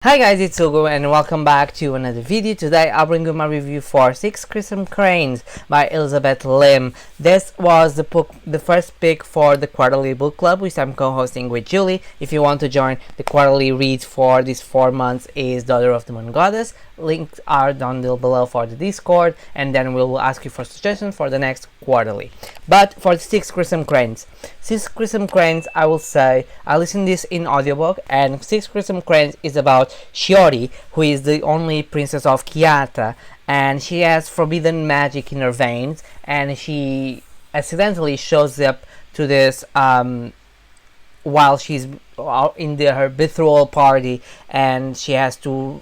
Hi guys, it's Ugo and welcome back to another video. Today I'll bring you my review for Six Crimson Cranes by Elizabeth Lim. This was the first pick for the quarterly book club, which I'm co-hosting with Julie. If you want to join the quarterly read for these 4 months is Daughter of the Moon Goddess. Links are down below for the Discord, and then we will ask you for suggestions for the next quarterly. But for the Six Crimson Cranes, I will say I listened this in audiobook, and Six Crimson Cranes is about Shiori, who is the only princess of Kyoto, and she has forbidden magic in her veins, and she accidentally shows up to this while she's in her betrothal party, and she has to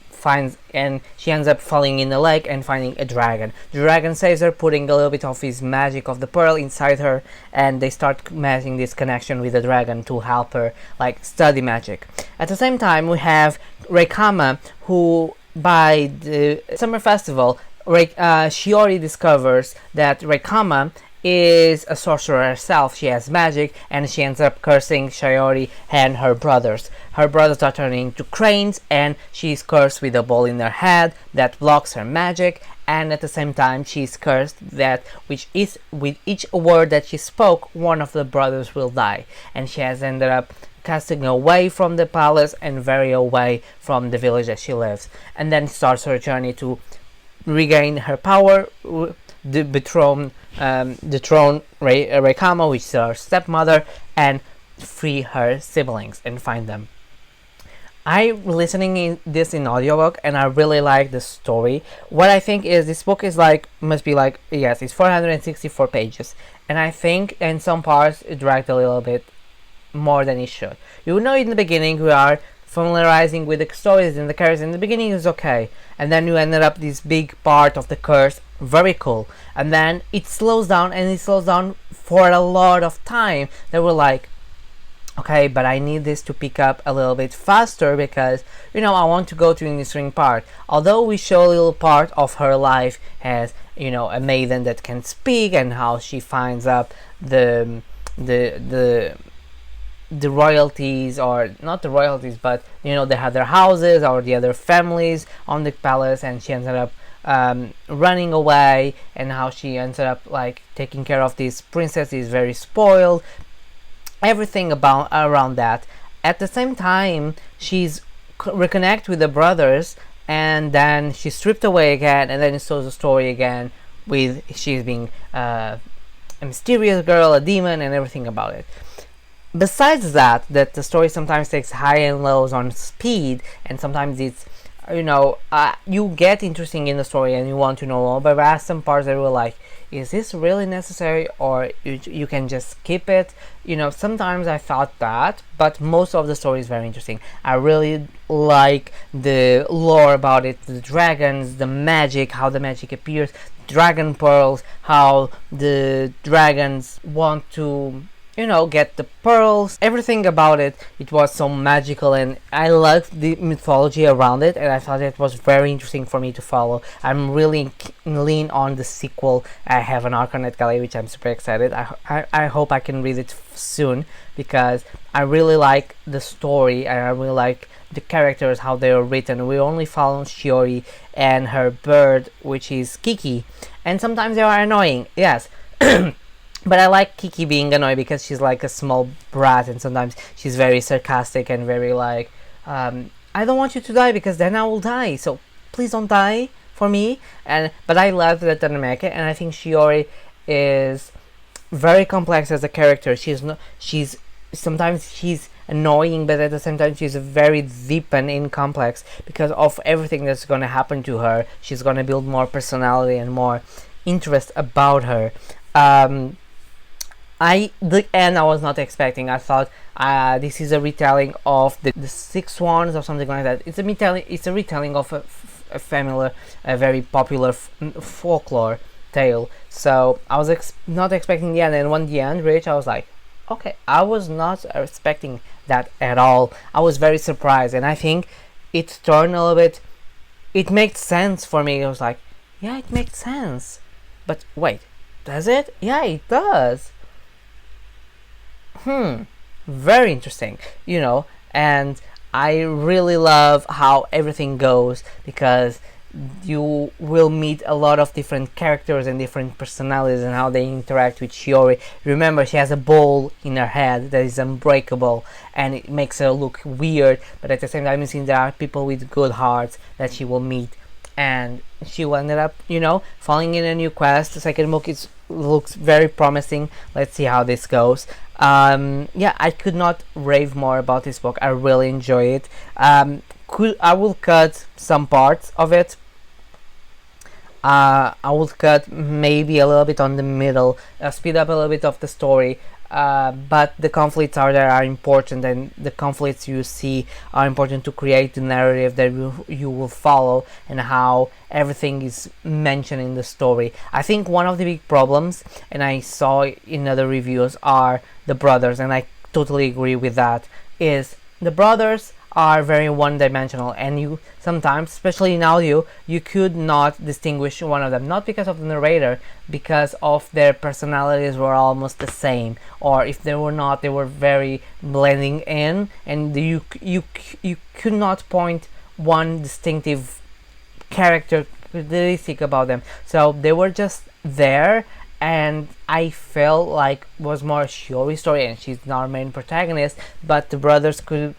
she ends up falling in the lake and finding a dragon. The dragon saves her, putting a little bit of his magic of the pearl inside her, and they start making this connection with the dragon to help her study magic. At the same time, we have Reikama, who by the summer festival, Shiori discovers that Reikama is a sorcerer herself. She has magic, and she ends up cursing Shiori and her brothers. Her brothers are turning into cranes, and she's cursed with a ball in her head that blocks her magic, and at the same time she's cursed that with each word that she spoke, one of the brothers will die, and she has ended up casting away from the palace and very away from the village that she lives, and then starts her journey to regain her power, the throne Reikama, which is her stepmother, and free her siblings and find them. I'm listening this in audiobook, and I really like the story. What I think is this book is it's 464 pages, and I think in some parts it dragged a little bit more than it should. You know, in the beginning we are familiarizing with the stories and the characters. In the beginning is okay, and then you ended up this big part of the curse, very cool, and then it slows down, and it slows down for a lot of time. They were like, okay, but I need this to pick up a little bit faster because I want to go to the string part. Although we show a little part of her life as a maiden that can speak, and how she finds up the royalties, or not the royalties, but they have their houses or the other families on the palace, and she ended up running away, and how she ends up taking care of this princess, is very spoiled, everything about around that. At the same time, she's reconnect with the brothers, and then she's stripped away again, and then it shows the story again with she's being a mysterious girl, a demon, and everything about it. Besides that the story sometimes takes high and lows on speed, and sometimes it's you get interesting in the story and you want to know more, but there are some parts that were like, is this really necessary, or you can just skip it. Sometimes I thought that, but most of the story is very interesting. I really like the lore about it, the dragons, the magic, how the magic appears, dragon pearls, how the dragons want to get the pearls, everything about it. It was so magical, and I loved the mythology around it, and I thought it was very interesting for me to follow. I'm really lean on the sequel. I have an Arcanet Gallery, which I'm super excited. I hope I can read it soon, because I really like the story, and I really like the characters, how they are written. We only follow Shiori and her bird, which is Kiki, and sometimes they are annoying, yes. But I like Kiki being annoying because she's like a small brat, and sometimes she's very sarcastic and very I don't want you to die because then I will die, so please don't die for me. But I love that dynamic, and I think Shiori is very complex as a character. Sometimes she's annoying, but at the same time she's very deep and complex because of everything that's going to happen to her. She's going to build more personality and more interest about her. The end I was not expecting. I thought this is a retelling of the Six Swans or something like that. It's a retelling of a very popular folklore tale. So I was not expecting the end, and when the end reached, I was like, okay, I was not expecting that at all. I was very surprised, and I think it turned a little bit. It made sense for me. I was like, yeah, it makes sense. But wait, does it? Yeah, it does. Very interesting, and I really love how everything goes, because you will meet a lot of different characters and different personalities and how they interact with Shiori. Remember, she has a ball in her head that is unbreakable, and it makes her look weird, but at the same time, you see there are people with good hearts that she will meet, and she will ended up, falling in a new quest. The second book looks very promising. Let's see how this goes. I could not rave more about this book. I really enjoy it. I will cut some parts of it. I will cut maybe a little bit on the middle, speed up a little bit of the story, but the conflicts are important, and the conflicts you see are important to create the narrative that you will follow, and how everything is mentioned in the story. I think one of the big problems, and I saw in other reviews, are the brothers, and I totally agree with that, is the brothers are very one-dimensional, and you sometimes, especially in audio, you could not distinguish one of them, not because of the narrator, because of their personalities were almost the same, or if they were not, they were very blending in, and you could not point one distinctive characteristic about them, so they were just there. And I felt like it was more a Shiori story, and she's not our main protagonist, but the brothers could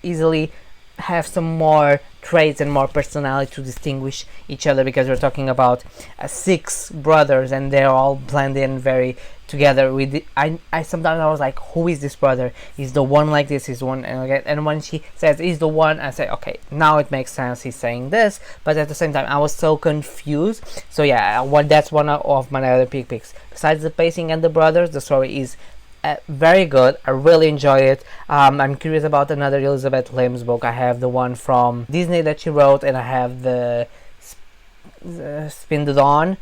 easily have some more traits and more personality to distinguish each other, because we're talking about 6 brothers, and they're all blended in very together. I sometimes I was like, who is this brother? Is the one like this? Is one, and when she says he's the one, I say, okay, now it makes sense. He's saying this, but at the same time, I was so confused. So yeah, that's one of my other picks. Besides the pacing and the brothers, the story is very good. I really enjoy it. I'm curious about another Elizabeth Lim's book. I have the one from Disney that she wrote, and I have the Spin the Dawn.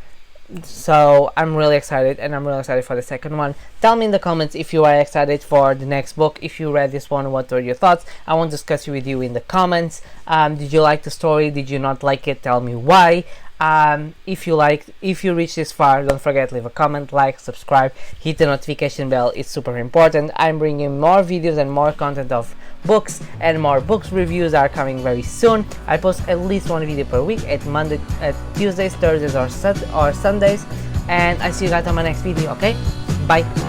So I'm really excited, and I'm really excited for the second one. Tell me in the comments if you are excited for the next book. If you read this one, what were your thoughts? I want to discuss it with you in the comments. Did you like the story? Did you not like it? Tell me why. If you reach this far, don't forget, leave a comment, like, subscribe, hit the notification bell. It's super important. I'm bringing more videos and more content of books, and more books reviews are coming very soon. I post at least one video per week at Tuesdays, Thursdays, or Sundays, and I see you guys on my next video. Okay, bye.